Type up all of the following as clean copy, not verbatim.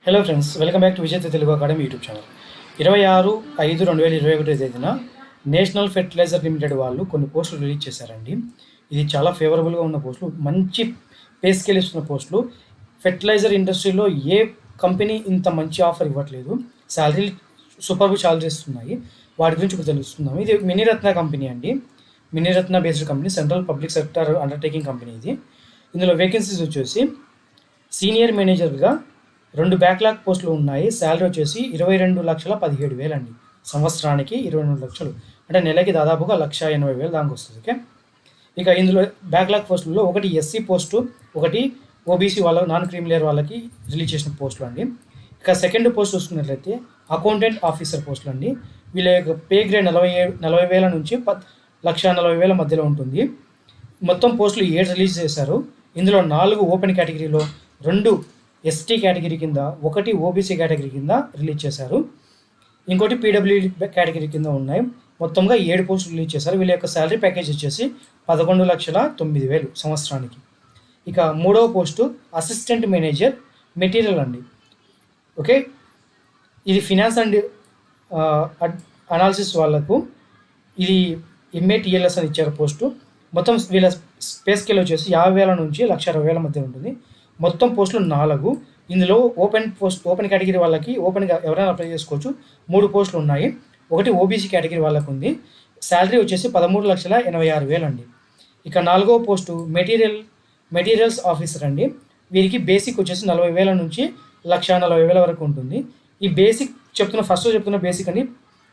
Hello friends, welcome back to విజేత Telugu academy YouTube channel. 26/5/2021 తేదీన national fertiliser limited వాళ్ళు కొన్ని పోస్టులు రిలీజ్ చేశారండి. ఇది చాలా ఫేవరబుల్గా ఉన్న పోస్టులు, మంచి పే స్కేల్ ఇస్తున్న పోస్టులు. ఫెర్టిలైజర్ ఇండస్ట్రీలో ఏ కంపెనీ ఇంత మంచి ఆఫర్ ఇవ్వట్లేదు. శాలరీలు సూపర్బ్ శాలరీస్ ఉన్నాయి. వాటి గురించి ఇప్పుడు తెలుసుకుందాం. ఇది మినీరత్న కంపెనీ అండి. Miniratna based company, central public sector undertaking company ఇది. ఇందులో వేకెన్సీస్ వచ్చేసి సీనియర్ మేనేజర్గా 2 బ్యాక్లాగ్ పోస్టులు ఉన్నాయి. శాలరీ వచ్చేసి 22,17,000 అండి. సంవత్సరానికి 22 లక్షలు, అంటే నెలకి దాదాపుగా 1,80,000 దాకా వస్తుంది. ఓకే, ఇక ఇందులో బ్యాక్లాగ్ పోస్టుల్లో ఒకటి ఎస్సీ పోస్టు, ఒకటి ఓబీసీ వాళ్ళ నాన్ క్రీమిలేయర్ వాళ్ళకి రిలీజ్ చేసిన పోస్టులు అండి. ఇక సెకండ్ పోస్ట్ చూసుకున్నట్లయితే అకౌంటెంట్ ఆఫీసర్ పోస్టులు అండి. వీళ్ళ యొక్క పే గ్రేడ్ 40,000 నుంచి 1,40,000 మధ్యలో ఉంటుంది. మొత్తం పోస్టులు 7 రిలీజ్ చేశారు. ఇందులో 4 ఓపెన్ కేటగిరీలో, 2 ఎస్టీ కేటగిరీ కింద, 1 ఓబీసీ కేటగిరీ కింద రిలీజ్ చేశారు. ఇంకోటి పీడబ్ల్యూడీ కేటగిరీ కింద ఉన్నాయి. మొత్తంగా 7 పోస్టులు రిలీజ్ చేశారు. వీళ్ళ యొక్క శాలరీ ప్యాకేజ్ వచ్చేసి 11,09,000 సంవత్సరానికి. ఇక మూడవ పోస్టు అసిస్టెంట్ మేనేజర్ మెటీరియల్ అండి. ఓకే, ఇది ఫినాన్స్ అండ్ అనాలిసిస్ వాళ్ళకు ఇది ఎంఏటిఎల్ఎస్ అని ఇచ్చారు పోస్టు. మొత్తం వీళ్ళ పే స్కేల్ వచ్చేసి 50,000 నుంచి 1,60,000 మధ్య ఉంటుంది. మొత్తం పోస్టులు 4. ఇందులో ఓపెన్ కేటగిరీ వాళ్ళకి ఓపెన్గా ఎవరైనా అప్లై చేసుకోవచ్చు. 3 పోస్టులు ఉన్నాయి. ఒకటి ఓబీసీ కేటగిరీ వాళ్ళకు ఉంది. శాలరీ వచ్చేసి 13,86,000 అండి. ఇక 4వ పోస్టు మెటీరియల్స్ ఆఫీసర్ అండి. వీరికి బేసిక్ వచ్చేసి 40,000 నుంచి 1,40,000 వరకు ఉంటుంది. ఈ బేసిక్ ఫస్ట్ చెప్తున్న బేసిక్ అండి.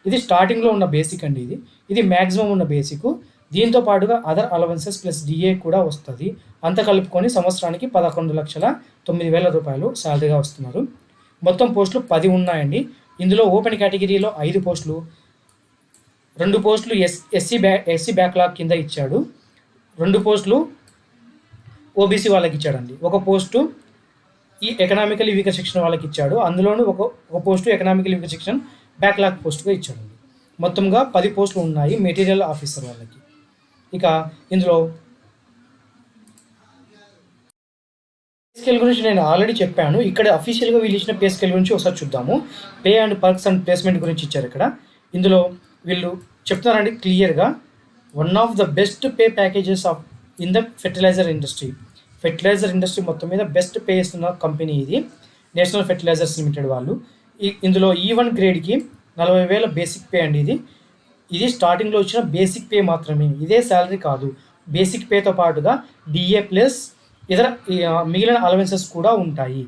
ఇది స్టార్టింగ్లో ఉన్న బేసిక్ అండి. ఇది మ్యాక్సిమం ఉన్న బేసిక్. దీంతో పాటుగా అదర్ అలవెన్సెస్ ప్లస్ డిఏ కూడా వస్తుంది. అంత కలుపుకొని సంవత్సరానికి 11,09,000 శాలరీగా వస్తున్నారు. మొత్తం పోస్టులు 10 ఉన్నాయండి. ఇందులో ఓపెన్ కేటగిరీలో 5 పోస్టులు, 2 పోస్టులు ఎస్సీ బ్యాక్లాగ్ కింద ఇచ్చాడు. 2 పోస్టులు ఓబీసీ వాళ్ళకి ఇచ్చాడండి. 1 పోస్టు ఈ ఎకనామికల్ వీకర్ సెక్షన్ వాళ్ళకి ఇచ్చాడు. అందులోనూ ఒక post economical weaker section backlog పోస్టుగా ఇచ్చాడండి. మొత్తంగా 10 పోస్టులు ఉన్నాయి మెటీరియల్ ఆఫీసర్ వాళ్ళకి. ఇక ఇందులో పే స్కేల్ గురించి నేను ఆల్రెడీ చెప్పాను. ఇక్కడ అఫీషియల్గా వీళ్ళు ఇచ్చిన పే స్కేల్ గురించి ఒకసారి చూద్దాము. Pay and perks and placement గురించి ఇచ్చారు ఇక్కడ. ఇందులో వీళ్ళు చెప్తున్నారండి క్లియర్గా, one of the best pay packages in the fertilizer industry. Fertilizer industry మొత్తం మీద బెస్ట్ పే ఇస్తున్న కంపెనీ ఇది, నేషనల్ ఫెర్టిలైజర్స్ లిమిటెడ్ వాళ్ళు. ఇందులో E1 గ్రేడ్కి 40,000 బేసిక్ పే అండి. ఇది స్టార్టింగ్లో వచ్చిన బేసిక్ పే మాత్రమే, ఇదే శాలరీ కాదు. బేసిక్ పేతో పాటుగా డిఏ ప్లస్ ఇతర మిగిలిన అలవెన్సెస్ కూడా ఉంటాయి.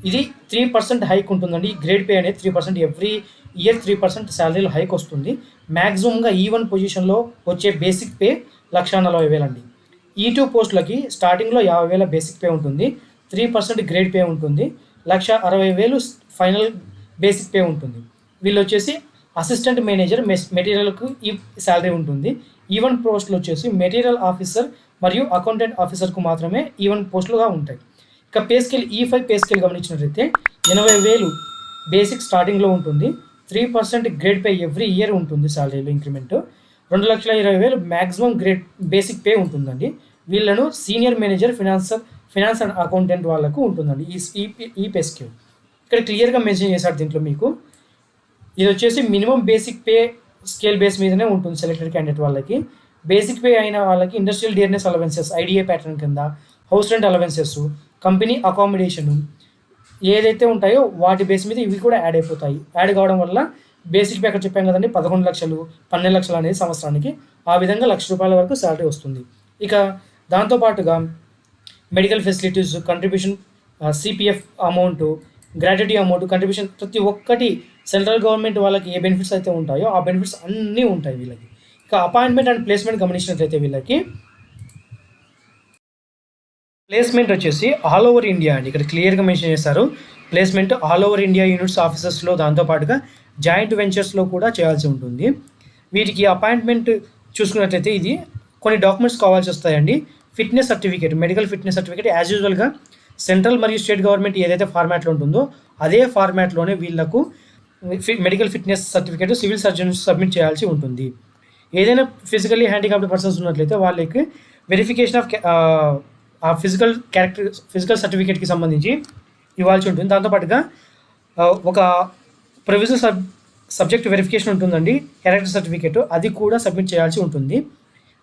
ఇది 3% హైక్ ఉంటుందండి. గ్రేడ్ పే అనేది 3%, ఎవ్రీ ఇయర్ 3% శాలరీలో హైక్ వస్తుంది. మ్యాక్సిమంగా E1 పొజిషన్లో వచ్చే బేసిక్ పే 1,40,000 అండి. E2 పోస్టులకి స్టార్టింగ్లో 50,000 బేసిక్ పే ఉంటుంది, 3% గ్రేడ్ పే ఉంటుంది, 1,60,000 ఫైనల్ బేసిక్ పే ఉంటుంది. వీళ్ళు వచ్చేసి అసిస్టెంట్ మేనేజర్ మెటీరియల్కు ఈ శాలరీ ఉంటుంది. E1 పోస్టులు వచ్చేసి మెటీరియల్ ఆఫీసర్ మరియు అకౌంటెంట్ ఆఫీసర్కు మాత్రమే E1 పోస్టులుగా ఉంటాయి. ఇక pay scale E5 pay scale గమనించినట్లయితే 80,000 బేసిక్ స్టార్టింగ్లో ఉంటుంది, 3% గ్రేడ్ పే ఎవ్రీ ఇయర్ ఉంటుంది. శాలరీలో increment 2,20,000 maximum grade basic pay ఉంటుందండి. వీళ్ళను senior manager finance and accountant వాళ్ళకు ఉంటుందండి ఈ పే స్కేల్. ఇక్కడ క్లియర్గా మెన్షన్ చేశారు దీంట్లో మీకు. ఇది వచ్చేసి minimum basic pay scale base మీదనే ఉంటుంది సెలెక్టెడ్ క్యాండిడేట్ వాళ్ళకి. బేసిక్ పే అయిన వాళ్ళకి industrial dearness allowances IDA pattern కింద, house rent allowances, company accommodation ఏదైతే ఉంటాయో వాటి బేస్ మీద ఇవి కూడా యాడ్ అయిపోతాయి. యాడ్ కావడం వల్ల బేసిక్ పే అక్కడ చెప్పాం కదండి 11 లక్షలు 12 లక్షలు అనేది సంవత్సరానికి. ఆ విధంగా ₹1,00,000 వరకు శాలరీ వస్తుంది. ఇక దాంతోపాటుగా medical facilities, contribution, CPF amount, gratuity amount, contribution, ప్రతి ఒక్కటి సెంట్రల్ గవర్నమెంట్ వాళ్ళకి ఏ బెనిఫిట్స్ అయితే ఉంటాయో ఆ బెనిఫిట్స్ అన్నీ ఉంటాయి వీళ్ళకి. ఇక అపాయింట్మెంట్ అండ్ ప్లేస్మెంట్ గమనించినట్లయితే వీళ్ళకి ప్లేస్మెంట్ వచ్చేసి ఆల్ ఓవర్ ఇండియా అండి. ఇక్కడ క్లియర్గా మెన్షన్ చేశారు. Placement all over India units ఆఫీసెస్లో, దాంతోపాటుగా జాయింట్ వెంచర్స్లో కూడా చేయాల్సి ఉంటుంది. వీటికి అపాయింట్మెంట్ చూసుకున్నట్లయితే ఇది కొన్ని డాక్యుమెంట్స్ కావాల్సి వస్తాయండి. Fitness certificate, medical fitness certificate as యూజువల్గా సెంట్రల్ మరియు స్టేట్ గవర్నమెంట్ ఏదైతే ఫార్మాట్లో ఉంటుందో అదే ఫార్మాట్లోనే వీళ్ళకు medical fitness certificate civil surgeon submit చేయాల్సి ఉంటుంది. ఏదైనా ఫిజికల్లీ హ్యాండిక్యాప్డ్ పర్సన్స్ ఉన్నట్లయితే వాళ్ళకి వెరిఫికేషన్ ఆఫ్ ఫిజికల్ సర్టిఫికేట్కి సంబంధించి ఇవ్వాల్సి ఉంటుంది. దాంతోపాటుగా ఒక ప్రొవిజనల్ సబ్జెక్ట్ వెరిఫికేషన్ ఉంటుందండి, క్యారెక్టర్ సర్టిఫికేట్, అది కూడా సబ్మిట్ చేయాల్సి ఉంటుంది.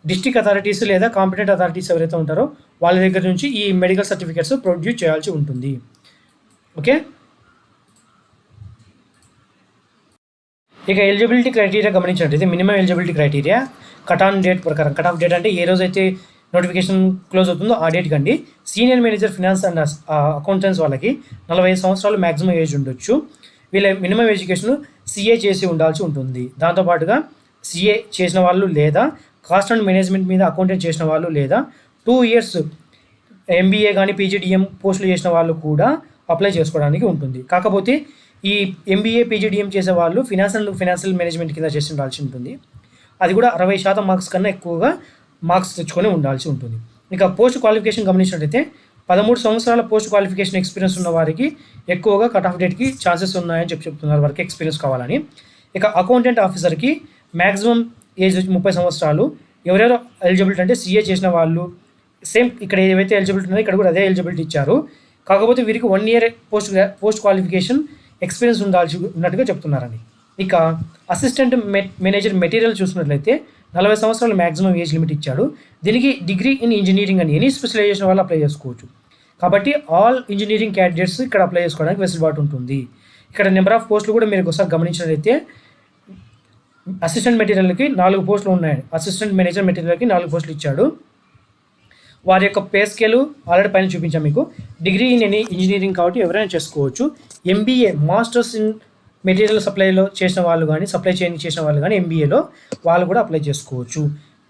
డిస్ట్రిక్ట్ అథారిటీస్ లేదా కాంపిటెంట్ అథారిటీస్ ఎవరైతే ఉంటారో వాళ్ళ దగ్గర నుంచి ఈ మెడికల్ సర్టిఫికేట్స్ ప్రొడ్యూస్ చేయాల్సి ఉంటుంది. ఓకే, ఇక ఎలిజిబిలిటీ క్రైటీరియా గమనించినట్లయితే minimum eligibility criteria cut off date అంటే ఏ రోజైతే నోటిఫికేషన్ క్లోజ్ అవుతుందో ఆ డేట్ కండి. Senior manager finance and accountants వాళ్ళకి 45 సంవత్సరాలు మ్యాక్సిమం ఏజ్ ఉండొచ్చు. వీళ్ళ మినిమం ఎడ్యుకేషన్ సిఏ చేసి ఉండాల్సి ఉంటుంది. దాంతోపాటుగా సిఏ చేసిన వాళ్ళు లేదా కాస్ట్ అండ్ మేనేజ్మెంట్ మీద అకౌంటెంట్ చేసిన వాళ్ళు లేదా 2 years ఎంబీఏ కానీ పీజీడిఎం పోస్టులు చేసిన వాళ్ళు కూడా అప్లై చేసుకోవడానికి ఉంటుంది. కాకపోతే ఈ ఎంబీఏ పీజీడిఎం చేసే వాళ్ళు ఫినాన్షియల్ మేనేజ్మెంట్ కింద చేసి ఉండాల్సి ఉంటుంది. అది కూడా 60% మార్క్స్ కన్నా ఎక్కువగా మార్క్స్ తెచ్చుకొని ఉండాల్సి ఉంటుంది. ఇక పోస్ట్ క్వాలిఫికేషన్ గమనించినట్లయితే 13 సంవత్సరాల పోస్ట్ క్వాలిఫికేషన్ ఎక్స్పీరియన్స్ ఉన్న వారికి ఎక్కువగా కట్ ఆఫ్ డేట్కి ఛాన్సెస్ ఉన్నాయని చెప్తున్నారు, వారికి ఎక్స్పీరియన్స్ కావాలని. ఇక అకౌంటెంట్ ఆఫీసర్కి మ్యాక్సిమం ఏజ్ 30 సంవత్సరాలు. ఎవరెవరు ఎలిజిబిలిటీ అంటే సిఏ చేసిన వాళ్ళు, సేమ్ ఇక్కడ ఏవైతే ఎలిజిబిలిటీ ఉన్నాయో ఇక్కడ కూడా అదే ఎలిజిబిలిటీ ఇచ్చారు. కాకపోతే వీరికి 1 year పోస్ట్ క్వాలిఫికేషన్ ఎక్స్పీరియన్స్ ఉన్నట్టుగా చెప్తున్నారండి. ఇక అసిస్టెంట్ మేనేజర్ మెటీరియల్ చూసినట్లయితే 40 సంవత్సరాలు మ్యాక్సిమం ఏజ్ లిమిట్ ఇచ్చాడు. దీనికి డిగ్రీ ఇన్ ఇంజనీరింగ్ అని ఎనీ స్పెషలైజేషన్ వాళ్ళు అప్లై చేసుకోవచ్చు. కాబట్టి ఆల్ ఇంజనీరింగ్ క్యాండిడేట్స్ ఇక్కడ అప్లై చేసుకోవడానికి వెసులుబాటు ఉంటుంది. ఇక్కడ నెంబర్ ఆఫ్ పోస్టులు కూడా మీరు ఒకసారి గమనించినట్లయితే అసిస్టెంట్ మెటీరియల్కి 4 పోస్టులు ఉన్నాయి. అసిస్టెంట్ మేనేజర్ మెటీరియల్కి 4 పోస్టులు ఇచ్చాడు. వారి యొక్క పే స్కేలు ఆల్రెడీ పైన చూపించాం మీకు. డిగ్రీ ఇన్ ఎనీ ఇంజనీరింగ్ కాబట్టి ఎవరైనా చేసుకోవచ్చు. ఎంబీఏ మాస్టర్స్ ఇన్ మెటీరియల్ సప్లైలో చేసిన వాళ్ళు కానీ సప్లై చైన్ చేసిన వాళ్ళు కానీ ఎంబీఏలో వాళ్ళు కూడా అప్లై చేసుకోవచ్చు.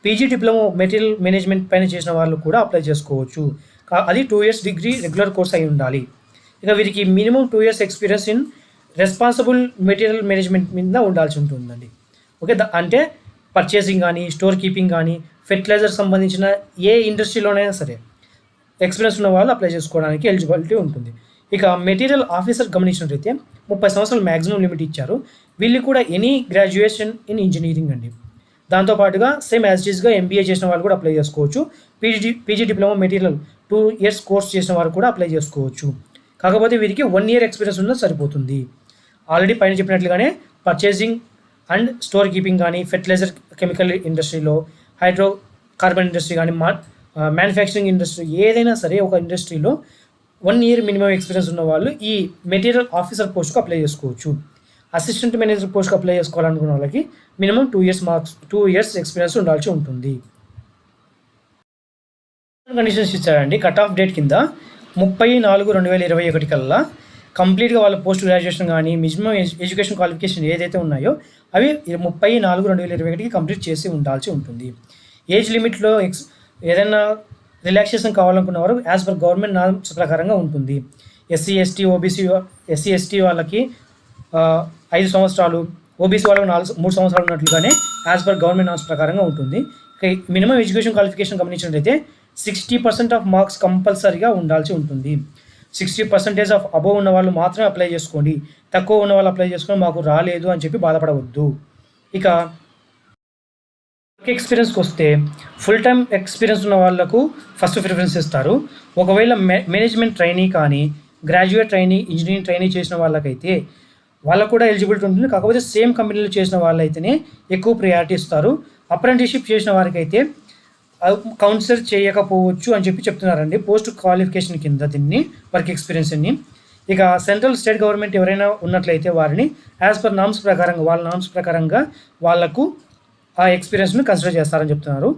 పీజీ డిప్లొమా మెటీరియల్ మేనేజ్మెంట్ పైన చేసిన వాళ్ళు కూడా అప్లై చేసుకోవచ్చు. అది 2 years డిగ్రీ రెగ్యులర్ కోర్స్ అయి ఉండాలి. ఇక వీరికి minimum 2 years experience in responsible material management మీద ఉండాల్సి ఉంటుందండి. ఓకే, అంటే పర్చేసింగ్ కానీ స్టోర్ కీపింగ్ కానీ ఫెర్టిలైజర్ సంబంధించిన ఏ ఇండస్ట్రీలోనైనా సరే ఎక్స్పీరియన్స్ ఉన్న వాళ్ళు అప్లై చేసుకోవడానికి ఎలిజిబిలిటీ ఉంటుంది. ఇక మెటీరియల్ ఆఫీసర్ గమనించినట్లయితే 30 సంవత్సరాలు మ్యాక్సిమం లిమిట్ ఇచ్చారు. వీళ్ళు కూడా ఎనీ గ్రాడ్యుయేషన్ ఇన్ ఇంజనీరింగ్ అండి. దాంతోపాటుగా సేమ్ యాజ్ ఇట్ ఈస్గా ఎంబీఏ చేసిన వాళ్ళు కూడా అప్లై చేసుకోవచ్చు. PG diploma material 2 years course చేసిన వారు కూడా అప్లై చేసుకోవచ్చు. కాకపోతే వీరికి 1 year ఎక్స్పీరియన్స్ ఉన్నది సరిపోతుంది. ఆల్రెడీ పైన చెప్పినట్లుగానే పర్చేసింగ్ అండ్ స్టోర్ కీపింగ్ కానీ ఫెర్టిలైజర్ కెమికల్ ఇండస్ట్రీలో హైడ్రో కార్బన్ ఇండస్ట్రీ కానీ మ్యానుఫ్యాక్చరింగ్ ఇండస్ట్రీ ఏదైనా సరే ఒక ఇండస్ట్రీలో 1 year మినిమం ఎక్స్పీరియన్స్ ఉన్న వాళ్ళు ఈ మెటీరియల్ ఆఫీసర్ పోస్ట్కు అప్లై చేసుకోవచ్చు. అసిస్టెంట్ మేనేజర్ పోస్ట్కి అప్లై చేసుకోవాలనుకున్న వాళ్ళకి మినిమం 2 years ఎక్స్పీరియన్స్ ఉండాల్సి ఉంటుంది. కండిషన్స్ ఇచ్చారండి. కట్ ఆఫ్ డేట్ కింద 30/4/2021 కల్లా కంప్లీట్గా వాళ్ళ పోస్ట్ గ్రాడ్యుయేషన్ కానీ మినిమం ఎడ్యుకేషన్ క్వాలిఫికేషన్ ఏదైతే ఉన్నాయో అవి 30/4/2021 కంప్లీట్ చేసి ఉండాల్సి ఉంటుంది. ఏజ్ లిమిట్లో ఏదైనా రిలాక్సేషన్ కావాలనుకున్నవారు యాజ్ పర్ గవర్నమెంట్ నార్మ్స్ ప్రకారంగా ఉంటుంది. ఎస్సీ ఎస్టీ వాళ్ళకి 5 సంవత్సరాలు, ఓబీసీ వాళ్ళకి 3 సంవత్సరాలు ఉన్నట్లుగానే యాజ్ పర్ గవర్నమెంట్ నార్మ్స్ ప్రకారంగా ఉంటుంది. మినిమం ఎడ్యుకేషన్ క్వాలిఫికేషన్ గమనించినట్లయితే 60% ఆఫ్ మార్క్స్ కంపల్సరీగా ఉండాల్సి ఉంటుంది. 60% ఆఫ్ అబోవ్ ఉన్న వాళ్ళు మాత్రమే అప్లై చేసుకోండి. తక్కువ ఉన్న వాళ్ళు అప్లై చేసుకొని మాకు రాలేదు అని చెప్పి బాధపడవద్దు. ఇక వర్క్ ఎక్స్పీరియన్స్కి వస్తే ఫుల్ టైం ఎక్స్పీరియన్స్ ఉన్న వాళ్ళకు ఫస్ట్ ప్రిఫరెన్స్ ఇస్తారు. ఒకవేళ మేనేజ్మెంట్ ట్రైనీ కానీ గ్రాడ్యుయేట్ ట్రైనీ ఇంజనీరింగ్ ట్రైనీ చేసిన వాళ్ళకైతే వాళ్ళకు కూడా ఎలిజిబిలిటీ ఉంటుంది. కాకపోతే సేమ్ కంపెనీలో చేసిన వాళ్ళైతేనే ఎక్కువ ప్రయారిటీ ఇస్తారు. అప్రెంటిస్షిప్ చేసిన వారికైతే కౌన్సిలర్ చేయకపోవచ్చు అని చెప్పి చెప్తున్నారండి పోస్ట్ క్వాలిఫికేషన్ కింద దీన్ని వర్క్ ఎక్స్పీరియన్స్ని. ఇక సెంట్రల్ స్టేట్ గవర్నమెంట్ ఎవరైనా ఉన్నట్లయితే వారిని యాజ్ పర్ నామ్స్ ప్రకారంగా వాళ్ళ నామ్స్ ప్రకారంగా వాళ్లకు ఆ ఎక్స్పీరియన్స్ను కన్సిడర్ చేస్తారని చెప్తున్నారు.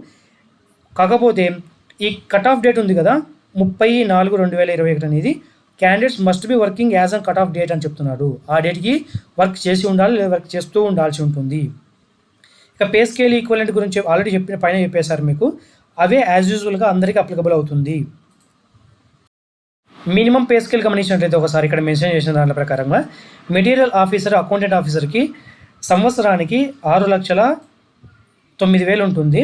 కాకపోతే ఈ కట్ ఆఫ్ డేట్ ఉంది కదా 30/4/2021 అనేది candidates must be working as an cut off date అని చెప్తున్నారు. ఆ డేట్కి వర్క్ చేసి ఉండాలి లేదా వర్క్ చేస్తూ ఉండాల్సి ఉంటుంది. ఇక పే స్కేల్ ఈక్వలెంట్ గురించి ఆల్రెడీ పైన చెప్పేశారు మీకు. అవే యాజ్ యూజువల్గా అందరికీ అప్లికబుల్ అవుతుంది. మినిమం పే స్కేల్ గమనించినట్లయితే ఒకసారి ఇక్కడ మెన్షన్ చేసిన దాని ప్రకారంగా మెటీరియల్ ఆఫీసర్ అకౌంటెంట్ ఆఫీసర్కి సంవత్సరానికి 6,09,000 ఉంటుంది.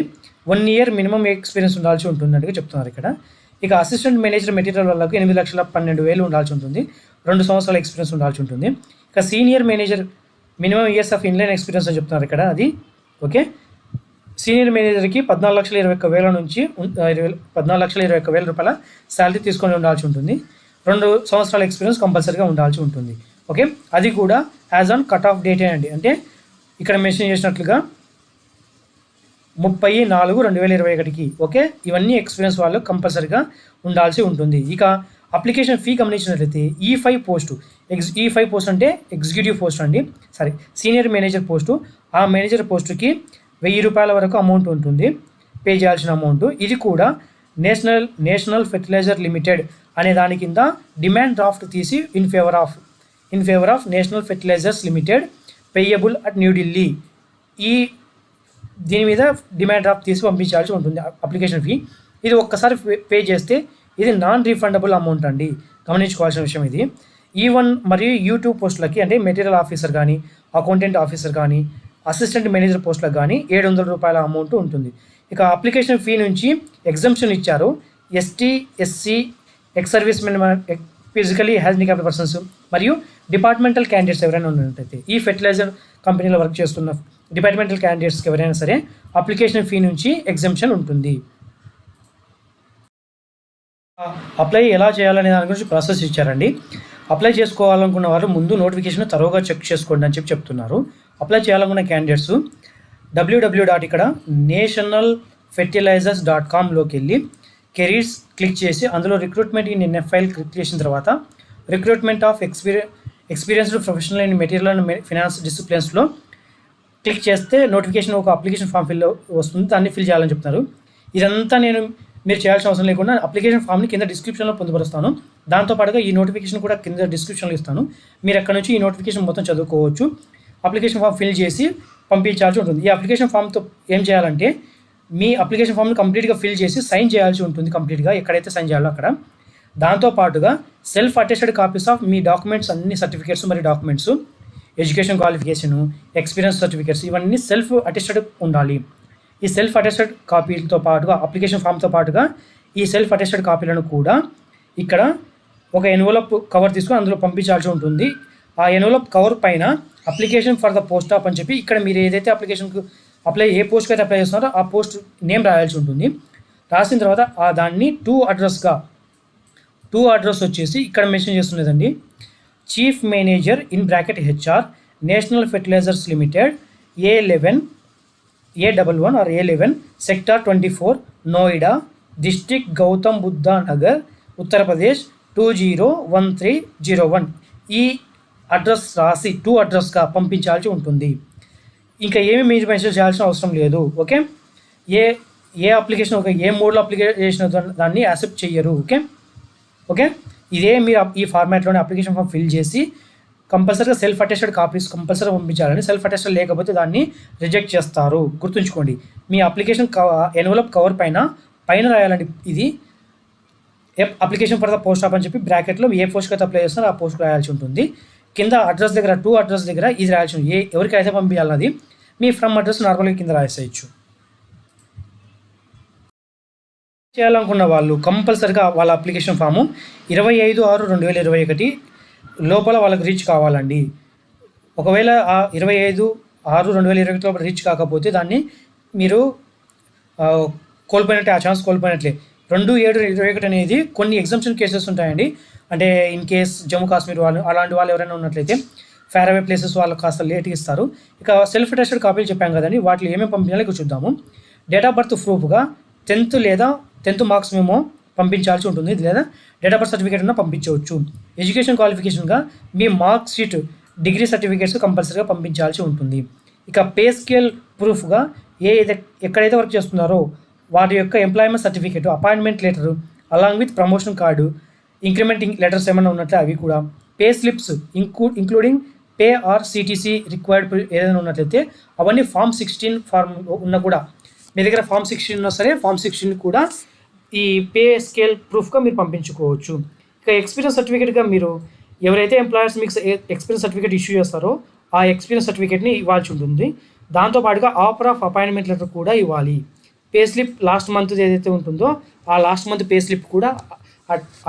1 year మినిమం ఎక్స్పీరియన్స్ ఉండాల్సి ఉంటుందంటే చెప్తున్నారు ఇక్కడ. ఇక అసిస్టెంట్ మేనేజర్ మెటీరియల్ వాళ్ళకు 8,12,000 ఉండాల్సి ఉంటుంది. 2 సంవత్సరాల ఎక్స్పీరియన్స్ ఉండాల్సి ఉంటుంది. ఇక senior manager minimum years of inline experience అని చెప్తున్నారు ఇక్కడ. అది ఓకే. సీనియర్ మేనేజర్కి 14,21,000 నుంచి 14,21,000 రూపాయల శాలరీ తీసుకొని ఉండాల్సి ఉంటుంది. 2 సంవత్సరాల ఎక్స్పీరియన్స్ కంపల్సరీగా ఉండాల్సి ఉంటుంది. ఓకే, అది కూడా యాజ్ ఆన్ కట్ ఆఫ్ డేటే అండి. అంటే ఇక్కడ మెన్షన్ చేసినట్లుగా 30/4/2021కి. ఓకే, ఇవన్నీ ఎక్స్పీరియన్స్ వాళ్ళు కంపల్సరీగా ఉండాల్సి ఉంటుంది. ఇక అప్లికేషన్ ఫీ గమనించినట్లయితే E5 పోస్టు, E5 పోస్ట్ అంటే ఎగ్జిక్యూటివ్ పోస్ట్ అండి, సీనియర్ మేనేజర్ పోస్టు. ఆ మేనేజర్ పోస్టుకి ₹1000 వరకు అమౌంట్ ఉంటుంది, పే చేయాల్సిన అమౌంట్. ఇది కూడా నేషనల్ ఫెర్టిలైజర్ లిమిటెడ్ అనే దాని కింద డిమాండ్ డ్రాఫ్ట్ తీసి in favour of national fertilisers limited payable at New Delhi. దీని మీద డిమాండ్ డ్రాఫ్ట్ తీసి పంపించాల్సి ఉంటుంది అప్లికేషన్ ఫీ. ఇది ఒక్కసారి పే చేస్తే ఇది నాన్ రీఫండబుల్ అమౌంట్ అండి, గమనించుకోవాల్సిన విషయం ఇది. E1 మరియు U2 పోస్టులకి అంటే మెటీరియల్ ఆఫీసర్ కానీ, అకౌంటెంట్ ఆఫీసర్ కానీ, అసిస్టెంట్ మేనేజర్ పోస్టులకు కానీ ₹700 అమౌంట్ ఉంటుంది. ఇక అప్లికేషన్ ఫీ నుంచి ఎగ్జంప్షన్ ఇచ్చారు. ST, SC, ex service men, physically handicapped persons మరియు డిపార్ట్మెంటల్ క్యాండిడేట్స్ ఎవరైనా ఉన్నట్టయితే, ఈ ఫెర్టిలైజర్ కంపెనీలో వర్క్ చేస్తున్న డిపార్ట్మెంటల్ క్యాండిడేట్స్కి ఎవరైనా సరే అప్లికేషన్ ఫీ నుంచి ఎగ్జంప్షన్ ఉంటుంది. అప్లై ఎలా చేయాలనే దాని గురించి ప్రాసెస్ ఇచ్చారండి. అప్లై చేసుకోవాలనుకున్న వారు ముందు నోటిఫికేషన్ తరోగా చెక్ చేసుకోండి అని చెప్తున్నారు. అప్లై చేయాలనుకున్న క్యాండిడేట్స్ ఇక్కడ nationalfertilizers.comలోకి వెళ్ళి కెరీర్స్ క్లిక్ చేసి అందులో రిక్రూట్మెంట్ ఇన్ NFIL క్లిక్ చేసిన తర్వాత recruitment of experienced professional in material and finance డిసిప్లిన్స్లో క్లిక్ చేస్తే నోటిఫికేషన్ ఒక అప్లికేషన్ ఫామ్ ఫిల్ వస్తుంది, దాన్ని ఫిల్ చేయాలని చెప్తున్నారు. ఇదంతా మీరు చేయాల్సిన అవసరం లేకుండా అప్లికేషన్ ఫామ్ని కింద డిస్క్రిప్షన్లో పొందుపరుస్తాను. దాంతోపాటుగా ఈ నోటిఫికేషన్ కూడా కింద డిస్క్రిప్షన్లో ఇస్తాను. మీరు అక్కడ నుంచి ఈ నోటిఫికేషన్ మొత్తం చదువుకోవచ్చు. అప్లికేషన్ ఫామ్ ఫిల్ చేసి పంపించాల్సి ఉంటుంది. ఈ అప్లికేషన్ ఫామ్తో ఏం చేయాలంటే మీ అప్లికేషన్ ఫామ్ని కంప్లీట్గా ఫిల్ చేసి సైన్ చేయాల్సి ఉంటుంది కంప్లీట్గా, ఎక్కడైతే సైన్ చేయాలో అక్కడ. దాంతోపాటుగా self attested copies of me documents, అన్ని సర్టిఫికేట్స్ మరియు documents, education qualification, experience certificates, ఇవన్నీ సెల్ఫ్ అటెస్టెడ్ ఉండాలి. ఈ సెల్ఫ్ అటెస్టెడ్ కాపీలతో పాటుగా అప్లికేషన్ ఫామ్తో పాటుగా ఈ సెల్ఫ్ అటెస్టెడ్ కాపీలను కూడా ఇక్కడ ఒక ఎన్వలప్ కవర్ తీసుకొని అందులో పంపించాల్సి ఉంటుంది. ఆ ఎన్వలప్ కవర్ పైన application for the post of అని చెప్పి ఇక్కడ మీరు ఏదైతే అప్లికేషన్కు ఏ పోస్ట్కి అయితే అప్లై చేస్తున్నారో ఆ పోస్ట్ నేమ్ రాయాల్సి ఉంటుంది. రాసిన తర్వాత దాన్ని టూ అడ్రస్ వచ్చేసి ఇక్కడ మెన్షన్ చేస్తున్నదండి, chief manager in bracket HR national fertilisers limited A11 sector 24 Noida district Gautam Buddh Nagar Uttar Pradesh 201301. ఈ అడ్రస్ రాసి అడ్రస్గా పంపించాల్సి ఉంటుంది. ఇంకా ఏమి మీరు మెన్షన్ చేయాల్సిన అవసరం లేదు. ఓకే, ఏ అప్లికేషన్ ఏ మోడ్లో అప్లికేషన్ దాన్ని యాక్సెప్ట్ చెయ్యరు. ఓకే, ఇదే మీరు ఈ ఫార్మాట్లోనే అప్లికేషన్ ఫామ్ ఫిల్ చేసి కంపల్సరీగా సెల్ఫ్ అటెస్టెడ్ కాపీస్ కంపల్సరీ పంపించాలని. సెల్ఫ్ అటెస్టెడ్ లేకపోతే దాన్ని రిజెక్ట్ చేస్తారు, గుర్తుంచుకోండి. మీ అప్లికేషన్ ఎన్వలప్ కవర్ పైన రాయాలండి, ఇది application for the post of అని చెప్పి బ్రాకెట్లో ఏ పోస్ట్కి అయితే అప్లై చేస్తారో ఆ పోస్ట్కి రాయాల్సి ఉంటుంది. కింద అడ్రస్ దగ్గర అడ్రస్ దగ్గర ఇది రాయాల్సి ఉంటుంది. ఎవరికైతే పంపించాలన్నది మీ ఫ్రమ్ అడ్రస్ నార్మల్గా కింద రాసేయచ్చు. చేయాలనుకున్న వాళ్ళు కంపల్సరీగా వాళ్ళ అప్లికేషన్ ఫాము 25/6/2021 లోపల వాళ్ళకి రీచ్ కావాలండి. ఒకవేళ ఆ 25/6/2021 లోపల రీచ్ కాకపోతే దాన్ని మీరు కోల్పోయినట్టే, ఆ ఛాన్స్ కోల్పోయినట్లే. 2/7/21 అనేది కొన్ని ఎగ్జామ్షన్ కేసెస్ ఉంటాయండి. అంటే ఇన్ కేస్ జమ్మూ కాశ్మీర్ వాళ్ళు అలాంటి వాళ్ళు ఎవరైనా ఉన్నట్లయితే ఫేర్అవే ప్లేసెస్ వాళ్ళకి కాస్త లేట్గా ఇస్తారు. ఇక సెల్ఫ్ అటెస్టెడ్ కాపీలు చెప్పాం కదండి, వాటిలో ఏమేమి పంపించాలో ఇక్కడ చూద్దాము. డేట్ ఆఫ్ బర్త్ ప్రూఫ్గా 10th మార్క్స్ మేము పంపించాల్సి ఉంటుంది, లేదా డేట్ ఆఫ్ బర్త్ సర్టిఫికేట్ ఉన్నా పంపించవచ్చు. ఎడ్యుకేషన్ క్వాలిఫికేషన్గా మీ మార్క్ షీట్, డిగ్రీ సర్టిఫికేట్స్ కంపల్సరీగా పంపించాల్సి ఉంటుంది. ఇక పే స్కేల్ ప్రూఫ్గా ఎక్కడైతే వర్క్ చేస్తున్నారో వాటి యొక్క employment certificate, appointment letter along with promotion card, incrementing letters ఏమైనా ఉన్నట్లే అవి కూడా, pay slips including pay or CTC required ఏదైనా ఉన్నట్లయితే అవన్నీ ఫామ్ 16 ఫార్మ్ ఉన్నా కూడా మీ దగ్గర ఫామ్ 16 ఉన్నా సరే ఫామ్ 16 కూడా ఈ పే స్కేల్ ప్రూఫ్గా మీరు పంపించుకోవచ్చు. ఇక ఎక్స్పీరియన్స్ సర్టిఫికేట్గా మీరు ఎవరైతే ఎంప్లాయర్స్ మీకు ఎక్స్పీరియన్స్ సర్టిఫికేట్ ఇష్యూ చేస్తారో ఆ ఎక్స్పీరియన్స్ సర్టిఫికేట్ని ఇవ్వాల్సి ఉంటుంది. దాంతోపాటుగా ఆఫర్ ఆఫ్ అపాయింట్మెంట్ లెటర్ కూడా ఇవ్వాలి. పే స్లిప్ లాస్ట్ మంత్ ఏదైతే ఉంటుందో ఆ లాస్ట్ మంత్ పే స్లిప్ కూడా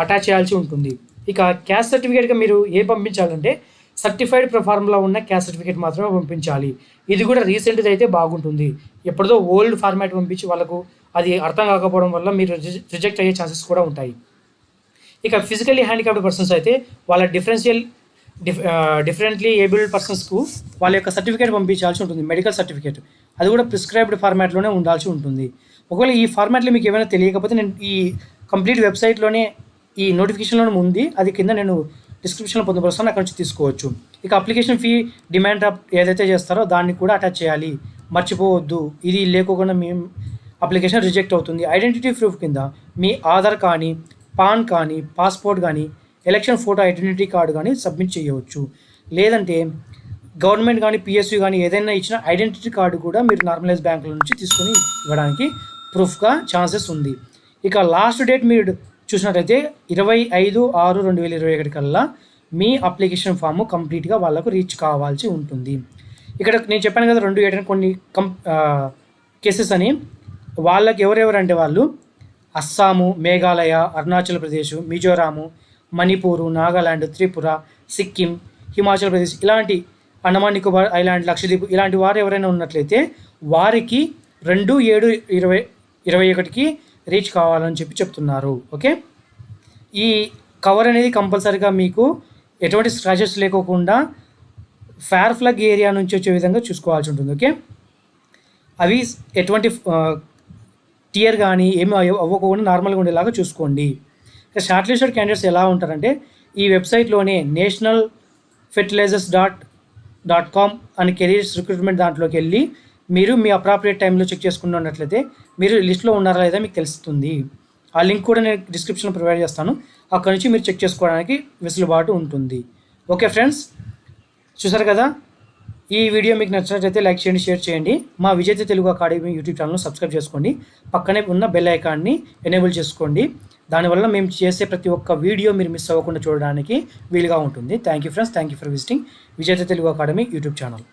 అటాచ్ చేయాల్సి ఉంటుంది. ఇక క్యాస్ట్ సర్టిఫికేట్గా మీరు ఏం పంపించాలంటే సర్టిఫైడ్ ప్రొఫార్మ్లో ఉన్న క్యాస్ట్ సర్టిఫికేట్ మాత్రమే పంపించాలి. ఇది కూడా రీసెంట్ది అయితే బాగుంటుంది. ఎప్పుడో ఓల్డ్ ఫార్మాట్ పంపించి వాళ్ళకు అది అర్థం కాకపోవడం వల్ల మీరు రిజెక్ట్ అయ్యే ఛాన్సెస్ కూడా ఉంటాయి. ఇక ఫిజికల్లీ హ్యాండిక్యాప్డ్ పర్సన్స్ అయితే వాళ్ళ డిఫరెంట్లీ ఏబుల్డ్ పర్సన్స్కు వాళ్ళ యొక్క సర్టిఫికేట్ పంపించాల్సి ఉంటుంది, మెడికల్ సర్టిఫికేట్. అది కూడా ప్రిస్క్రైబ్డ్ ఫార్మాట్లోనే ఉండాల్సి ఉంటుంది. ఒకవేళ ఈ ఫార్మాట్లో మీకు ఏమైనా తెలియకపోతే నేను ఈ కంప్లీట్ వెబ్సైట్లోనే ఈ నోటిఫికేషన్లోనే ఉంది, అది కింద నేను డిస్క్రిప్షన్లో పొందుపరుస్తాను, అక్కడ నుంచి తీసుకోవచ్చు. ఇక అప్లికేషన్ ఫీ డిమాండ్ డ్రాఫ్ట్ ఏదైతే చేస్తారో దాన్ని కూడా అటాచ్ చేయాలి, మర్చిపోవద్దు. ఇది లేకోకుండా మేము అప్లికేషన్ రిజెక్ట్ అవుతుంది. ఐడెంటిటీ ప్రూఫ్ కింద మీ ఆధార్ కానీ, పాన్ కానీ, పాస్పోర్ట్ కానీ, ఎలక్షన్ ఫోటో ఐడెంటిటీ కార్డు కానీ సబ్మిట్ చేయవచ్చు. లేదంటే గవర్నమెంట్ కానీ, పిఎస్యూ కానీ ఏదైనా ఇచ్చిన ఐడెంటిటీ కార్డు కూడా మీరు నార్మలైజ్ బ్యాంకుల నుంచి తీసుకొని ఇవ్వడానికి ప్రూఫ్గా ఛాన్సెస్ ఉంది. ఇక లాస్ట్ డేట్ మీరు చూసినట్లయితే 25/6/2021 కల్లా మీ అప్లికేషన్ ఫామ్ కంప్లీట్గా వాళ్ళకు రీచ్ కావాల్సి ఉంటుంది. ఇక్కడ నేను చెప్పాను కదా 2 కొన్ని కేసెస్ అని. వాళ్ళకి ఎవరెవరంటే వాళ్ళు అస్సాము, మేఘాలయ, అరుణాచల్ ప్రదేశ్, మిజోరాము, మణిపూరు, నాగాలాండ్, త్రిపుర, సిక్కిం, హిమాచల్ ప్రదేశ్, ఇలాంటి అండమాన్ నికోబార్ ఐలాండ్, లక్షద్వీప్ ఇలాంటి వారు ఎవరైనా ఉన్నట్లయితే వారికి 2/7/2021కి రీచ్ కావాలని చెప్తున్నారు. ఓకే, ఈ కవర్ అనేది కంపల్సరీగా మీకు ఎటువంటి స్క్రాచెస్ లేకోకుండా ఫేర్ ఫ్లగ్ ఏరియా నుంచి వచ్చే విధంగా చూసుకోవాల్సి ఉంటుంది. ఓకే, అవి ఎటువంటి టియర్ కానీ ఏమి అవ్వకుండా నార్మల్గా ఉండేలాగా చూసుకోండి. ఇక షార్ట్ లిస్టెడ్ క్యాండిడేట్స్ ఎలా ఉంటారంటే ఈ వెబ్సైట్లోనే nationalfertilizers.com అని కెరీర్స్ రిక్రూట్మెంట్ దాంట్లోకి వెళ్ళి మీరు మీ అప్రాప్రియేట్ టైంలో చెక్ చేసుకున్నట్లయితే మీరు లిస్ట్లో ఉన్నారా లేదా మీకు తెలుస్తుంది. ఆ లింక్ కూడా నేను డిస్క్రిప్షన్లో ప్రొవైడ్ చేస్తాను, అక్కడ నుంచి మీరు చెక్ చేసుకోవడానికి వెసులుబాటు ఉంటుంది. ఓకే ఫ్రెండ్స్, చూసారు కదా, ఈ వీడియో మీకు నచ్చినట్లయితే లైక్ చేయండి, షేర్ చేయండి. మా విజేత తెలుగు అకాడమీ యూట్యూబ్ ఛానల్ను సబ్స్క్రైబ్ చేసుకోండి, పక్కనే ఉన్న బెల్ ఐకాన్ని ఎనేబుల్ చేసుకోండి. దానివల్ల మేము చేసే ప్రతి ఒక్క వీడియో మీరు మిస్ అవ్వకుండా చూడడానికి వీలుగా ఉంటుంది. Thank you friends, thank you for visiting విజేత తెలుగు అకాడమీ యూట్యూబ్ ఛానల్.